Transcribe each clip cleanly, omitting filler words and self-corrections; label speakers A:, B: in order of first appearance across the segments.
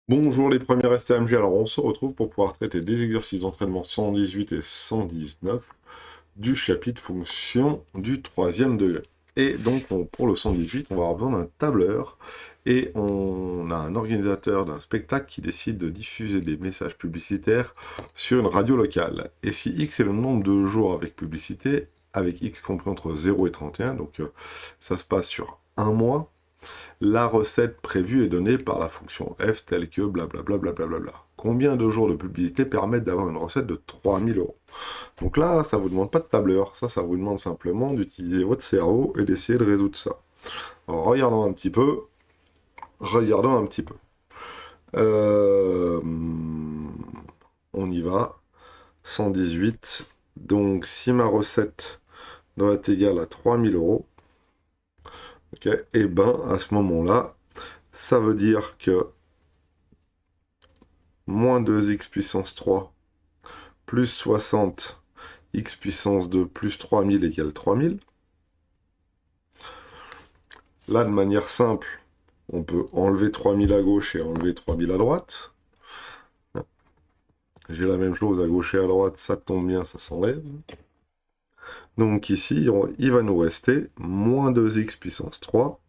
A: Bonjour les premiers STMG, alors on se retrouve pour pouvoir traiter des exercices d'entraînement 118 et 119 du chapitre fonction du troisième degré. Et donc pour le 118, on va avoir besoin d'un tableur et on a un organisateur d'un spectacle qui décide de diffuser des messages publicitaires sur une radio locale. Et si X est le nombre de jours avec publicité, avec X compris entre 0 et 31, donc ça se passe sur un mois, la recette prévue est donnée par la fonction f telle que blablabla. Blablabla. Combien de jours de publicité permettent d'avoir une recette de 3000 euros? Donc là, ça ne vous demande pas de tableur, ça vous demande simplement d'utiliser votre cerveau et d'essayer de résoudre ça. Alors regardons un petit peu. Euh, on y va. 118. Donc si ma recette doit être égale à 3000 euros, ok, et ben à ce moment-là, ça veut dire que moins 2x puissance 3 plus 60 x puissance 2 plus 3000 égale 3000. Là, de manière simple, on peut enlever 3000 à gauche et enlever 3000 à droite. J'ai la même chose à gauche et à droite, ça tombe bien, ça s'enlève. Donc ici, il va nous rester moins 2x puissance 3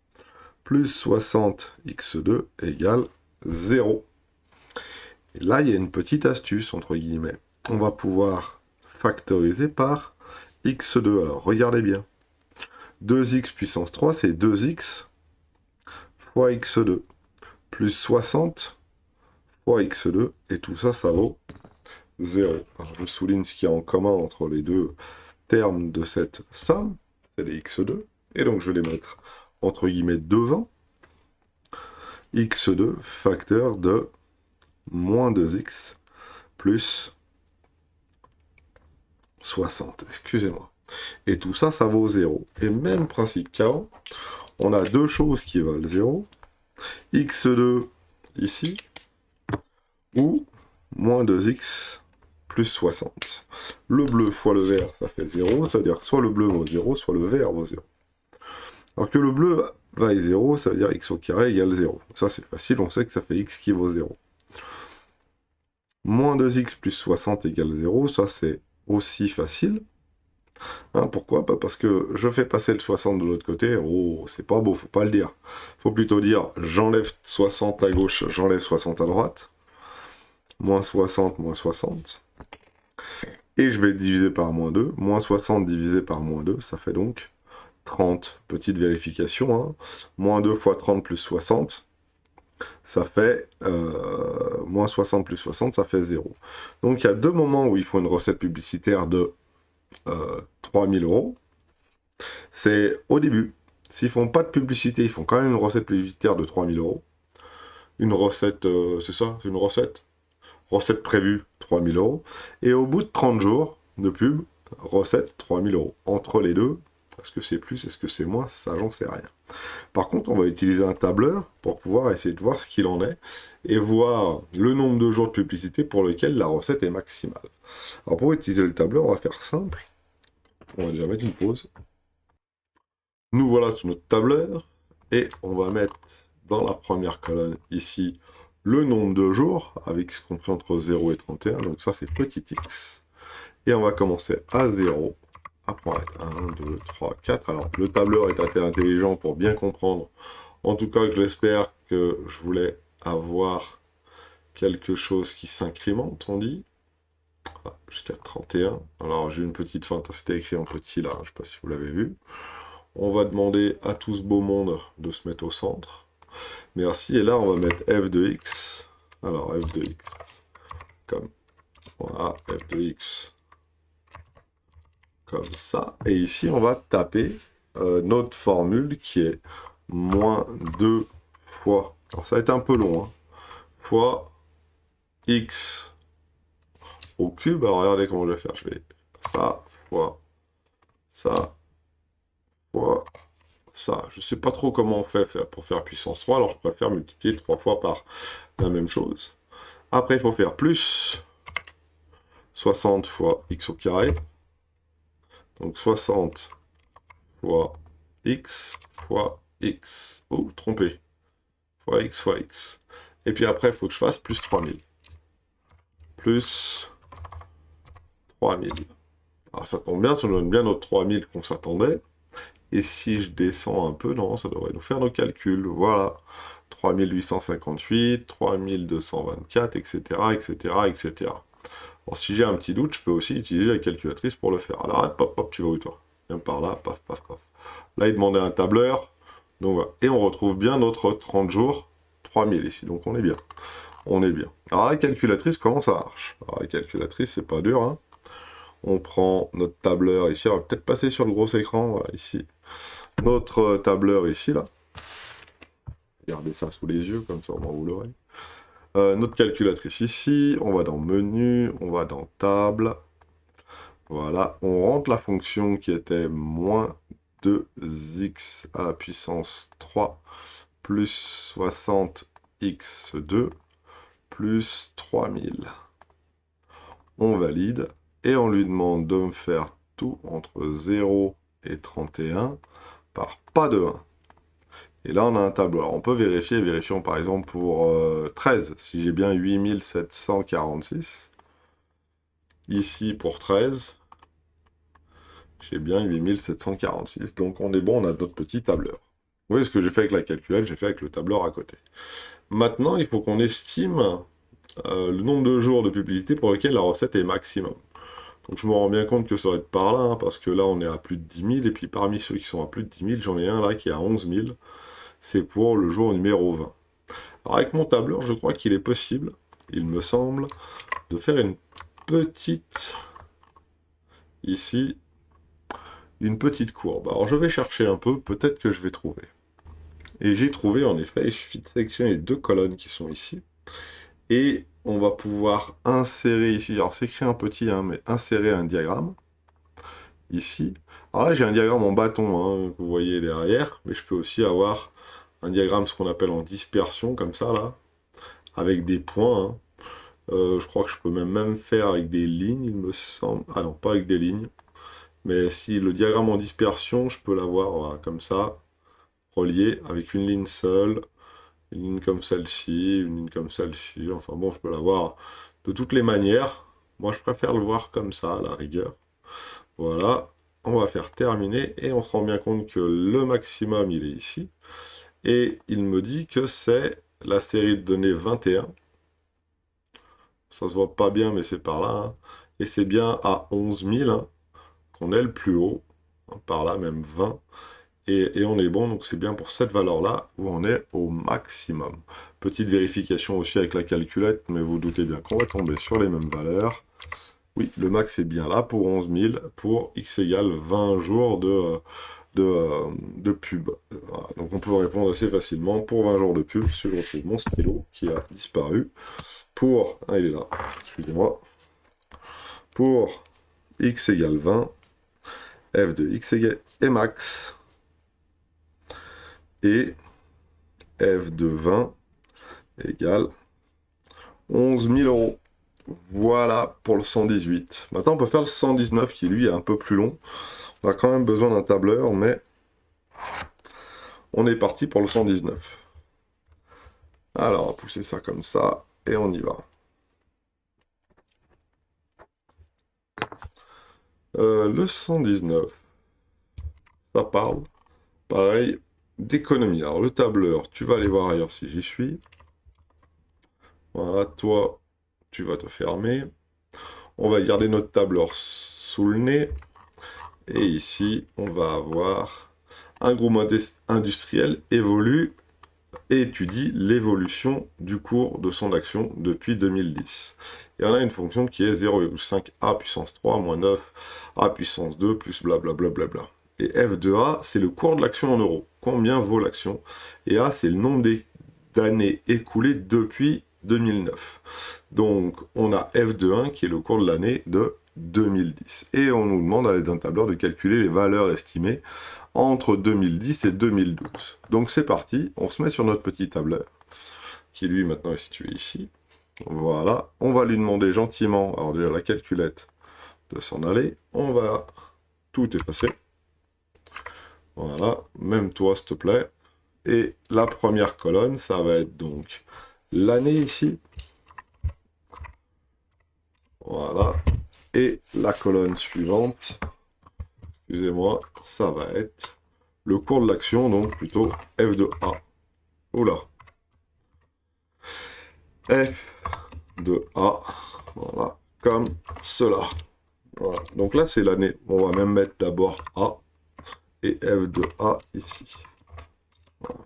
A: plus 60x2 égale 0. Et là, il y a une petite astuce, entre guillemets. On va pouvoir factoriser par x2. Alors, regardez bien. 2x puissance 3, c'est 2x fois x2, plus 60 fois x2, et tout ça, ça vaut 0. Alors, je souligne ce qu'il y a en commun entre les deux termes de cette somme, c'est les x2, et donc je vais les mettre entre guillemets devant, x2 facteur de moins 2x plus 60, excusez-moi. Et tout ça, ça vaut 0. Et même principe qu'avant, on a deux choses qui valent 0, x2 ici, ou moins 2x plus 60. Le bleu fois le vert, ça fait 0, c'est-à-dire que soit le bleu vaut 0, soit le vert vaut 0. Alors que le bleu vaille 0, ça veut dire x au carré égale 0. Ça c'est facile, on sait que ça fait x qui vaut 0. Moins 2x plus 60 égale 0, ça c'est aussi facile. Hein, pourquoi? Pas parce que je fais passer le 60 de l'autre côté, oh, c'est pas beau, faut pas le dire. Faut plutôt dire, j'enlève 60 à gauche, j'enlève 60 à droite. Moins 60, moins 60. Et je vais diviser par moins 2. Moins 60 divisé par moins 2, ça fait donc 30. Petite vérification. Hein. Moins 2 fois 30 plus 60, ça fait... moins 60 plus 60, ça fait 0. Donc il y a deux moments où il faut une recette publicitaire de 3000 euros. C'est au début. S'ils font pas de publicité, ils font quand même une recette publicitaire de 3000 euros. Une recette, c'est ça, c'est une recette. Recette prévue, 3000 euros. Et au bout de 30 jours de pub, recette, 3000 euros. Entre les deux, est-ce que c'est plus, est-ce que c'est moins, ça j'en sais rien. Par contre, on va utiliser un tableur pour pouvoir essayer de voir ce qu'il en est et voir le nombre de jours de publicité pour lequel la recette est maximale. Alors pour utiliser le tableur, on va faire simple. On va déjà mettre une pause. Nous voilà sur notre tableur et on va mettre dans la première colonne ici le nombre de jours avec ce compris entre 0 et 31. Donc ça c'est petit x. Et on va commencer à 0. Après 1, 2, 3, 4. Alors le tableur est assez intelligent pour bien comprendre. En tout cas, j'espère que je voulais avoir quelque chose qui s'incrémente, on dit. Ah, jusqu'à 31. Alors j'ai une petite feinte, c'était écrit en petit là, je ne sais pas si vous l'avez vu. On va demander à tout ce beau monde de se mettre au centre. Merci. Et là, on va mettre f de x. Alors, f de x. Comme. Voilà, f de x. Comme ça. Et ici, on va taper notre formule qui est moins 2 fois. Alors, ça va être un peu long. Hein, fois x au cube. Alors, regardez comment je vais faire. Je vais ça fois ça fois ça. Je ne sais pas trop comment on fait pour faire puissance 3. Alors, je préfère multiplier 3 fois par la même chose. Après, il faut faire plus 60 fois x au carré. Donc 60 fois x fois x. Oh, trompé. Fois x fois x. Et puis après, il faut que je fasse plus 3000. Plus 3000. Alors ça tombe bien, ça nous donne bien notre 3000 qu'on s'attendait. Et si je descends un peu, non, ça devrait nous faire nos calculs. Voilà. 3858, 3224, etc., etc., etc. Alors si j'ai un petit doute, je peux aussi utiliser la calculatrice pour le faire. Alors, pop, pop, tu vas où toi? Viens par là, paf, paf, paf. Là, il demandait un tableur. Donc voilà. Et on retrouve bien notre 30 jours, 3000 ici. Donc on est bien. On est bien. Alors la calculatrice, comment ça marche? Alors la calculatrice, c'est pas dur, hein. On prend notre tableur ici. On va peut-être passer sur le gros écran, voilà, ici. Notre tableur ici, là. Regardez ça sous les yeux, comme ça au moins vous l'aurez. Notre calculatrice ici, on va dans menu, on va dans table. Voilà, on rentre la fonction qui était moins 2x à la puissance 3 plus 60x2 plus 3000. On valide et on lui demande de me faire tout entre 0 et 31 par pas de 1. Et là, on a un tableau. Alors, on peut vérifier. Vérifions par exemple pour 13, si j'ai bien 8746. Ici, pour 13, j'ai bien 8746. Donc, on est bon, on a notre petit tableur. Vous voyez ce que j'ai fait avec la calculette, j'ai fait avec le tableur à côté. Maintenant, il faut qu'on estime le nombre de jours de publicité pour lequel la recette est maximum. Donc, je me rends bien compte que ça va être par là, hein, parce que là, on est à plus de 10 000. Et puis, parmi ceux qui sont à plus de 10 000, j'en ai un là qui est à 11 000. C'est pour le jour numéro 20. Alors avec mon tableur, je crois qu'il est possible, il me semble, de faire une petite, ici, une petite courbe. Alors je vais chercher un peu, peut-être que je vais trouver. Et j'ai trouvé en effet, il suffit de sélectionner les deux colonnes qui sont ici. Et on va pouvoir insérer ici, alors c'est écrit un petit, hein, mais insérer un diagramme, ici. Alors là j'ai un diagramme en bâton, hein, que vous voyez derrière, mais je peux aussi avoir un diagramme, ce qu'on appelle en dispersion, comme ça, là, avec des points. Hein. Je crois que je peux même faire avec des lignes, il me semble. Ah non, pas avec des lignes. Mais si le diagramme en dispersion, je peux l'avoir voilà, comme ça, relié avec une ligne seule, une ligne comme celle-ci, une ligne comme celle-ci. Enfin bon, je peux l'avoir de toutes les manières. Moi, je préfère le voir comme ça, à la rigueur. Voilà, on va faire terminer et on se rend bien compte que le maximum, il est ici. Et il me dit que c'est la série de données 21. Ça se voit pas bien, mais c'est par là. Hein. Et c'est bien à 11 000 hein, qu'on est le plus haut. Hein, par là, même 20. Et on est bon, donc c'est bien pour cette valeur-là où on est au maximum. Petite vérification aussi avec la calculette, mais vous doutez bien qu'on va tomber sur les mêmes valeurs. Oui, le max est bien là pour 11 000, pour x égale 20 jours de pub. Voilà. Donc on peut répondre assez facilement pour 20 jours de pub, si je retrouve mon stylo qui a disparu. Pour, ah il est là, excusez-moi, pour x égale 20, f de x égale est max, et f de 20 égale 11 000 euros. Voilà pour le 118. Maintenant, on peut faire le 119 qui, lui, est un peu plus long. On a quand même besoin d'un tableur, mais on est parti pour le 119. Alors, on va pousser ça comme ça, et on y va. Le 119, ça parle, pareil, d'économie. Alors, le tableur, tu vas aller voir ailleurs si j'y suis. Voilà, toi, tu vas te fermer. On va garder notre tableur sous le nez. Et ici, on va avoir un groupe industriel évolue et étudie l'évolution du cours de son action depuis 2010. Et on a une fonction qui est 0,5 a puissance 3 moins 9 a puissance 2 plus blablabla. Et f de a, c'est le cours de l'action en euros. Combien vaut l'action? Et a, c'est le nombre d'années écoulées depuis 2009. Donc, on a f de 1 qui est le cours de l'année de 2010. Et on nous demande à l'aide d'un tableur de calculer les valeurs estimées entre 2010 et 2012. Donc c'est parti, on se met sur notre petit tableur, qui lui maintenant est situé ici. Voilà, on va lui demander gentiment, alors déjà la calculette, de s'en aller. On va tout effacer. Voilà, même toi s'il te plaît. Et la première colonne, ça va être donc l'année ici. Voilà. Et la colonne suivante, excusez-moi, ça va être le cours de l'action, donc plutôt f de a. Oula. F de a. Voilà. Comme cela. Voilà. Donc là, c'est l'année. On va même mettre d'abord a et f de a ici. Voilà.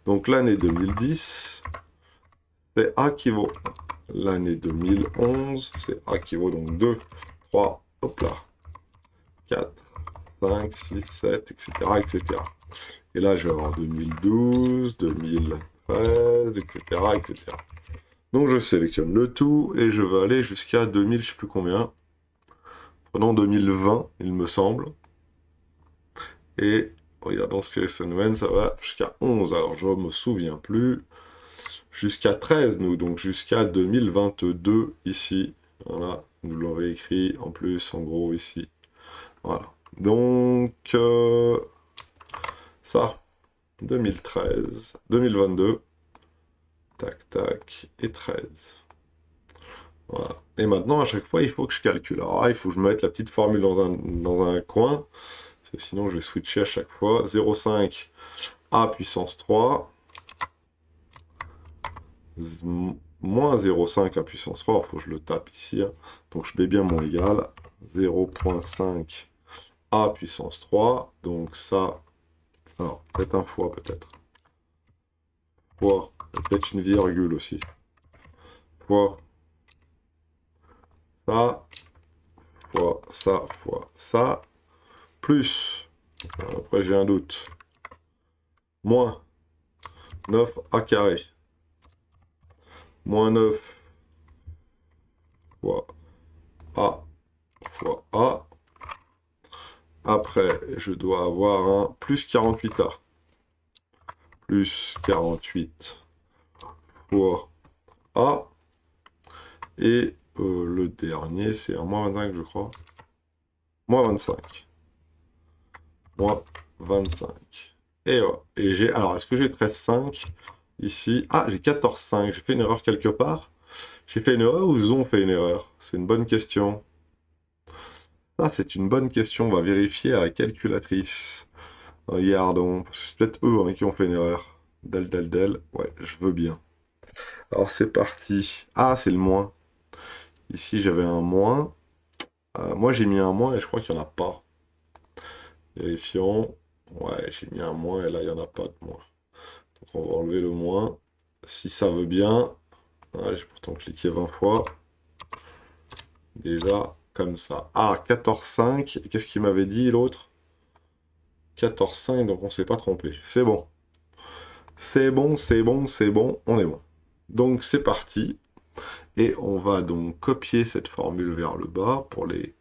A: Donc l'année 2010, c'est a qui vaut. L'année 2011, c'est a qui vaut donc 2, 3, hop là, 4, 5, 6, 7, etc., etc. Et là, je vais avoir 2012, 2013, etc., etc. Donc, je sélectionne le tout et je vais aller jusqu'à 2000, je ne sais plus combien. Prenons 2020, il me semble. Et regardons ce que c'est phénomène, ça va jusqu'à 11. Alors, je ne me souviens plus. Jusqu'à 13, nous, donc jusqu'à 2022 ici. Voilà, vous l'aurez écrit en plus, en gros, ici. Voilà. Donc, ça, 2013, 2022, tac, tac, et 13. Voilà. Et maintenant, à chaque fois, il faut que je calcule. Alors, il faut que je mette la petite formule dans un coin, parce que sinon, je vais switcher à chaque fois. 0,5 a puissance 3, moins 0,5 à puissance 3, il faut que je le tape ici. Hein. Donc, je mets bien mon égal. 0,5 a puissance 3, donc ça, alors, peut-être un fois, peut-être. Fois, peut-être une virgule aussi. Fois ça, fois ça, plus, après j'ai un doute, moins 9a carré, moins 9 fois a fois a. Après, je dois avoir un plus 48a. Plus 48 fois a. Et le dernier, c'est un moins 25, je crois. Moins 25. Moins 25. Et voilà. Et j'ai. Alors, est-ce que j'ai 13,5 ici? Ah, j'ai 14,5. J'ai fait une erreur quelque part. J'ai fait une erreur ou ils ont fait une erreur? C'est une bonne question. Ça, c'est une bonne question. On va vérifier à la calculatrice. Regardons. Parce que c'est peut-être eux hein, qui ont fait une erreur. Del. Ouais, je veux bien. Alors, c'est parti. Ah, c'est le moins. Ici, j'avais un moins. Moi, j'ai mis un moins et je crois qu'il n'y en a pas. Vérifions. Ouais, j'ai mis un moins et là, il n'y en a pas de moins. Donc, on va enlever le moins. Si ça veut bien. Ah, j'ai pourtant cliqué 20 fois. Déjà, comme ça. Ah, 14,5. Qu'est-ce qu'il m'avait dit l'autre? 14,5, donc on s'est pas trompé. C'est bon. C'est bon, c'est bon, c'est bon, on est bon. Donc c'est parti. Et on va donc copier cette formule vers le bas pour les...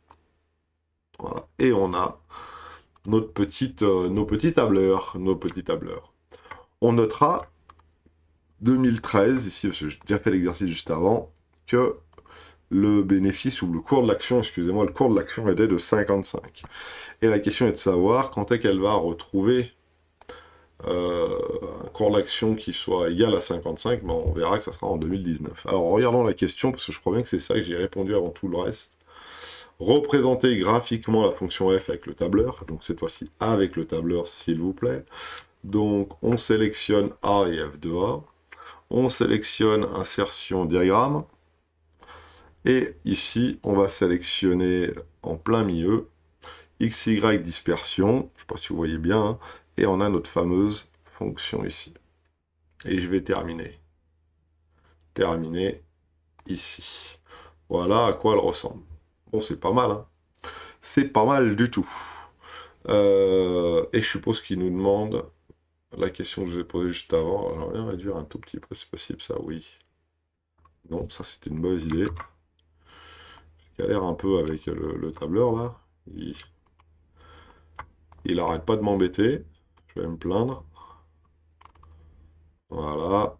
A: Voilà. Et on a notre petite, nos petits tableurs. Nos petits tableurs. On notera 2013, ici, parce que j'ai déjà fait l'exercice juste avant, que le bénéfice ou le cours de l'action, excusez-moi, le cours de l'action était de 55. Et la question est de savoir quand est qu'elle va retrouver un cours d'action qui soit égal à 55, mais on verra que ça sera en 2019. Alors regardons la question, parce que je crois bien que c'est ça que j'ai répondu avant tout le reste. Représenter graphiquement la fonction f avec le tableur, donc cette fois-ci avec le tableur s'il vous plaît. Donc on sélectionne A et F de A, on sélectionne insertion diagramme, et ici on va sélectionner en plein milieu XY dispersion, je ne sais pas si vous voyez bien, hein, et on a notre fameuse fonction ici. Et je vais terminer. Terminer ici. Voilà à quoi elle ressemble. Bon, c'est pas mal, hein. C'est pas mal du tout. Et je suppose qu'il nous demande la question que je vous ai posée juste avant. J'aimerais bien réduire un tout petit peu, c'est possible ça, oui. Non, ça c'était une mauvaise idée. Je galère un peu avec le tableur là. Il arrête pas de m'embêter. Je vais me plaindre. Voilà.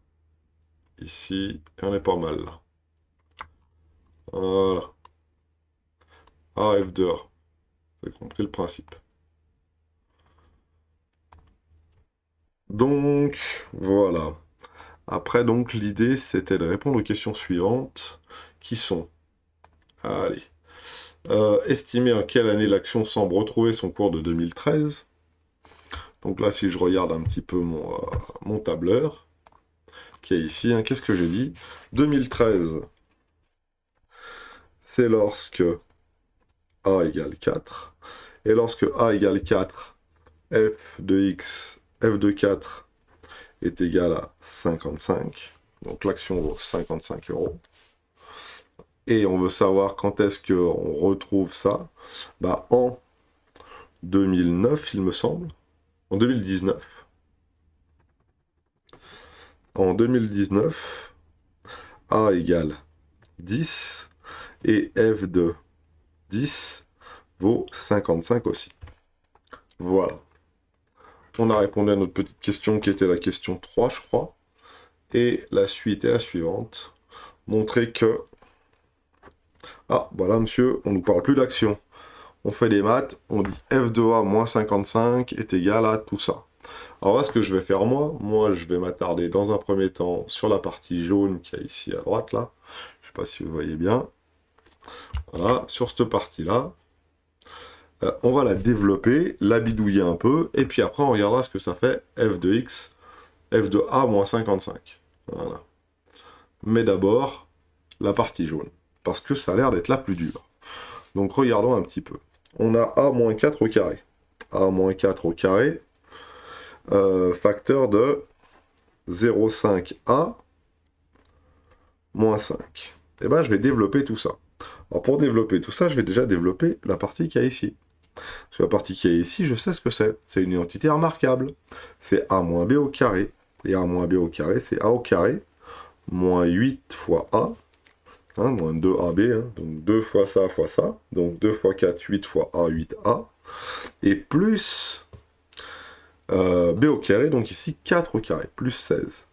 A: Ici, on est pas mal là. Voilà. A, F de A. Vous avez compris le principe. Donc, voilà. Après, donc, l'idée, c'était de répondre aux questions suivantes, qui sont... Allez. Estimer en quelle année l'action semble retrouver son cours de 2013. Donc là, si je regarde un petit peu mon tableur, qui est ici, hein, qu'est-ce que j'ai dit? 2013, c'est lorsque A égale 4. Et lorsque A égale 4, f de x, f de 4 est égal à 55. Donc l'action vaut 55 euros. Et on veut savoir quand est-ce qu'on retrouve ça. Bah, en 2009, il me semble. En 2019. En 2019, A égale 10. Et f de 10 vaut 55 aussi. Voilà. On a répondu à notre petite question qui était la question 3, je crois. Et la suite est la suivante. Montrer que... Ah, voilà, monsieur, on ne nous parle plus d'action. On fait des maths, on dit f de a moins 55 est égal à tout ça. Alors là, ce que je vais faire moi, je vais m'attarder dans un premier temps sur la partie jaune qui est ici à droite, là. Je ne sais pas si vous voyez bien. Voilà, sur cette partie-là. On va la développer, la bidouiller un peu, et puis après on regardera ce que ça fait f de x, f de a moins 55. Voilà. Mais d'abord, la partie jaune, parce que ça a l'air d'être la plus dure. Donc regardons un petit peu. On a a moins 4 au carré. A moins 4 au carré, facteur de 0,5a moins 5. Et bien je vais développer tout ça. Alors pour développer tout ça, je vais déjà développer la partie qu'il y a ici. Sur la partie qui est ici, je sais ce que c'est. C'est une identité remarquable. C'est a moins b au carré. Et a moins b au carré, c'est a au carré, moins 8 fois a, hein, moins 2ab, hein, donc 2 fois ça, donc 2 fois 4, 8 fois a, 8a, et plus b au carré, donc ici 4 au carré, plus 16.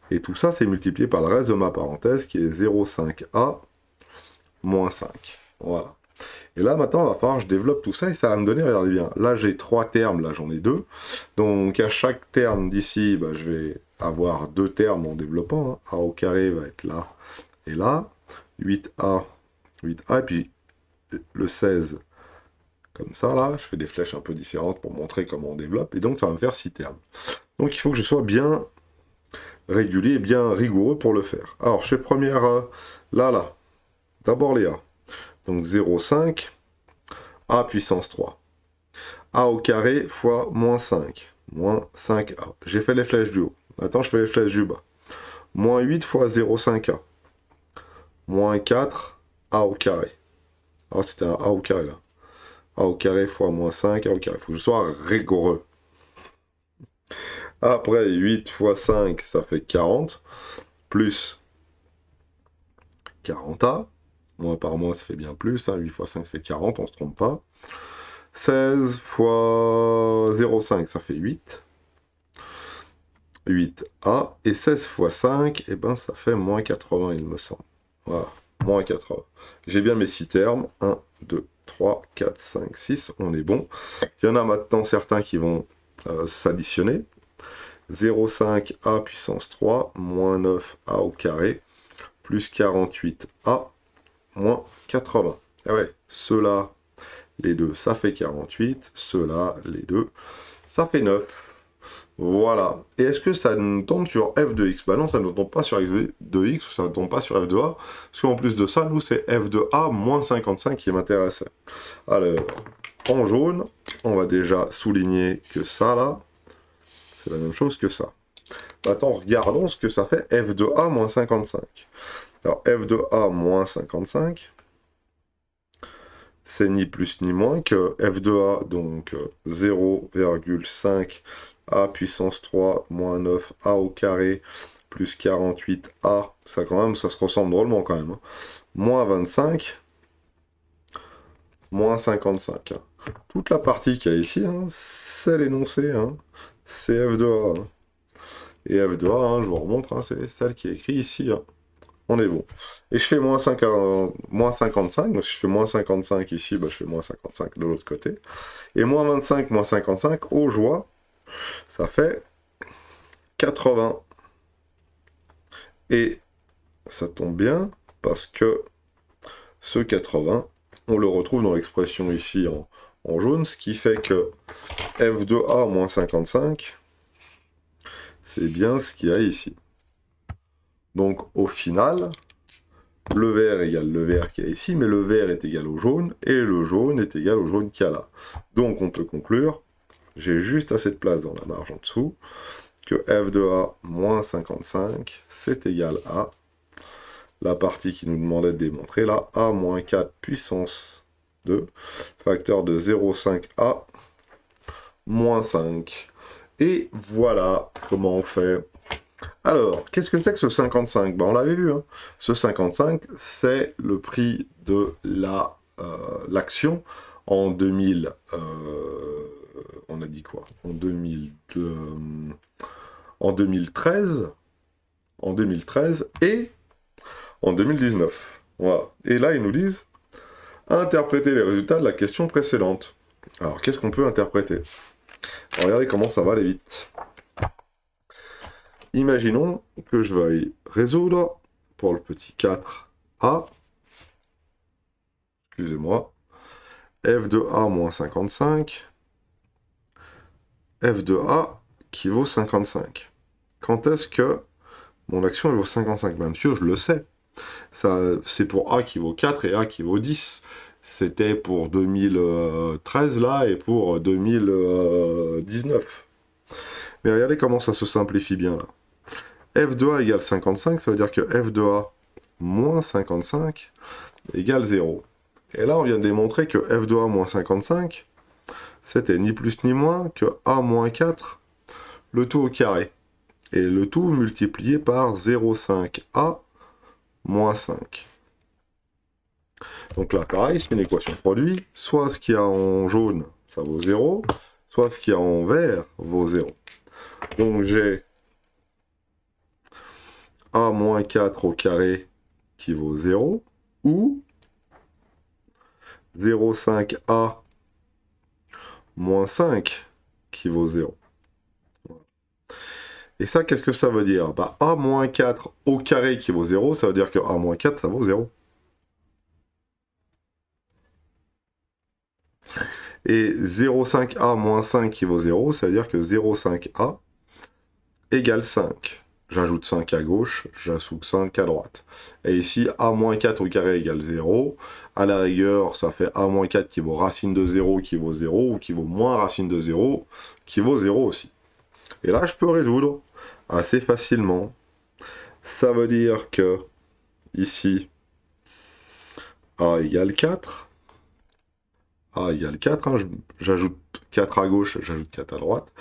A: Et tout ça, c'est multiplié par le reste de ma parenthèse, qui est 0,5a moins 5. Voilà. Et là, maintenant, il va falloir que je développe tout ça et ça va me donner, regardez bien, là j'ai 3 termes, là j'en ai 2. Donc à chaque terme d'ici, bah, je vais avoir 2 termes en développant. Hein. A au carré va être là et là. 8A, et puis le 16, comme ça là. Je fais des flèches un peu différentes pour montrer comment on développe. Et donc ça va me faire 6 termes. Donc il faut que je sois bien régulier et bien rigoureux pour le faire. Alors je fais première, là. D'abord les A. Donc 0,5, a puissance 3. A au carré fois moins 5. Moins 5a. J'ai fait les flèches du haut. Maintenant, je fais les flèches du bas. Moins 8 fois 0,5a. Moins 4, a au carré. Alors, c'était un a au carré, là. A au carré fois moins 5, a au carré. Il faut que je sois rigoureux. Après, 8 fois 5, ça fait 40. Plus 40a. Moins par moins, ça fait bien plus. Hein. 8 fois 5, ça fait 40, on ne se trompe pas. 16 fois 0,5, ça fait 8. 8a. Et 16 fois 5, et ben ça fait moins 80, il me semble. Voilà, moins 80. J'ai bien mes 6 termes. 1, 2, 3, 4, 5, 6. On est bon. Il y en a maintenant certains qui vont s'additionner. 0,5a puissance 3, moins 9a au carré, plus 48a, moins 80. Et ouais, ceux-là, les deux, ça fait 48. Ceux-là, les deux, ça fait 9. Voilà. Et est-ce que ça nous tombe sur f de x? Bah non, ça ne tombe pas sur f de x, ça ne tombe pas sur f de a. Parce qu'en plus de ça, nous, c'est f de a moins 55 qui m'intéresse. Alors, en jaune, on va déjà souligner que ça, là, c'est la même chose que ça. Maintenant, regardons ce que ça fait f de a moins 55. Alors, f de a moins 55, c'est ni plus ni moins que f de a, donc 0,5 a puissance 3 moins 9a au carré plus 48a, ça quand même, ça se ressemble drôlement quand même, hein. Moins 25, moins 55. Hein. Toute la partie qu'il y a ici, hein, c'est l'énoncé, hein, c'est f de a. Hein. Et f de a, hein, je vous remontre, hein, c'est celle qui est écrite ici. Hein. On est bon. Et je fais moins 55, donc si je fais moins 55 ici, bah, je fais moins 55 de l'autre côté. Et moins 25, moins 55, aux joies, ça fait 80. Et ça tombe bien, parce que ce 80, on le retrouve dans l'expression ici en jaune, ce qui fait que f de a moins 55, c'est bien ce qu'il y a ici. Donc au final, le vert égale le vert qu'il y a ici, mais le vert est égal au jaune, et le jaune est égal au jaune qu'il y a là. Donc on peut conclure, j'ai juste assez de place dans la marge en dessous, que f de a moins 55, c'est égal à la partie qui nous demandait de démontrer, là, a moins 4 puissance 2, facteur de 0,5a moins 5. Et voilà comment on fait. Alors, qu'est-ce que c'est que ce 55? On l'avait vu, hein. Ce 55, c'est le prix de l'action en 2000. On a dit quoi? En 2013 et en 2019. Voilà. Et là, ils nous disent interpréter les résultats de la question précédente. Alors, qu'est-ce qu'on peut interpréter? Regardez comment ça va aller vite. Imaginons que je veuille résoudre pour le petit 4a, excusez-moi, f de a moins 55, f de a qui vaut 55. Quand est-ce que mon action elle vaut 55? Bien sûr, je le sais. C'est pour a qui vaut 4 et a qui vaut 10. C'était pour 2013 là et pour 2019. Mais regardez comment ça se simplifie bien là. F de A égale 55, ça veut dire que F de A moins 55 égale 0. Et là, on vient de démontrer que F de A moins 55, c'était ni plus ni moins que A moins 4, le tout au carré. Et le tout multiplié par 0,5A moins 5. Donc là, pareil, c'est une équation produit. Soit ce qu'il y a en jaune, ça vaut 0, soit ce qu'il y a en vert vaut 0. Donc j'ai A moins 4 au carré qui vaut 0, ou 0,5A moins 5 qui vaut 0. Et ça, qu'est-ce que ça veut dire? Bah, A moins 4 au carré qui vaut 0, ça veut dire que A moins 4, ça vaut 0. Et 0,5A moins 5 qui vaut 0, ça veut dire que 0,5A égale 5. J'ajoute 5 à gauche, j'ajoute 5 à droite. Et ici, A moins 4 au carré égale 0. À la rigueur, ça fait A moins 4 qui vaut racine de 0 qui vaut 0, ou qui vaut moins racine de 0 qui vaut 0 aussi. Et là, je peux résoudre assez facilement. Ça veut dire que, ici, A égale 4. A égale 4, hein, j'ajoute 4 à gauche, j'ajoute 4 à droite.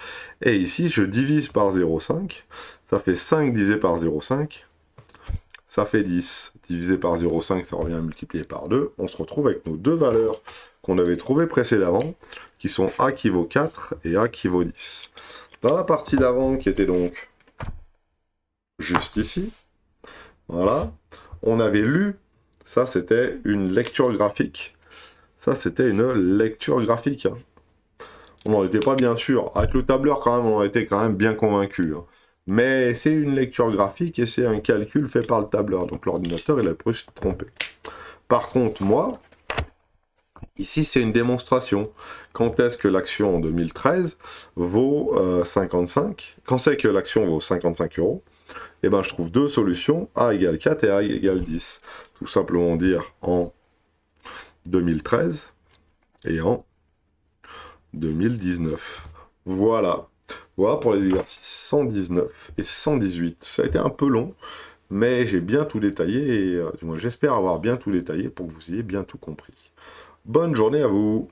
A: Et ici, je divise par 0,5. Ça fait 5 divisé par 0,5. Ça fait 10. Divisé par 0,5, ça revient à multiplier par 2. On se retrouve avec nos deux valeurs qu'on avait trouvées précédemment, qui sont A qui vaut 4 et A qui vaut 10. Dans la partie d'avant, qui était donc juste ici, voilà, on avait lu, ça c'était une lecture graphique. Ça, c'était une lecture graphique. Hein. On n'en était pas bien sûr. Avec le tableur, quand même, on a été quand même bien convaincus. Hein. Mais c'est une lecture graphique et c'est un calcul fait par le tableur. Donc l'ordinateur, il a pu se tromper. Par contre, moi, ici, c'est une démonstration. Quand est-ce que l'action en 2013 vaut 55? Quand c'est que l'action vaut 55 €? Eh bien, je trouve deux solutions, A égale 4 et A égale 10. Tout simplement dire en 2013 et en 2019. Voilà. Voilà pour les exercices 119 et 118. Ça a été un peu long, mais j'ai bien tout détaillé et du moins j'espère avoir bien tout détaillé pour que vous ayez bien tout compris. Bonne journée à vous!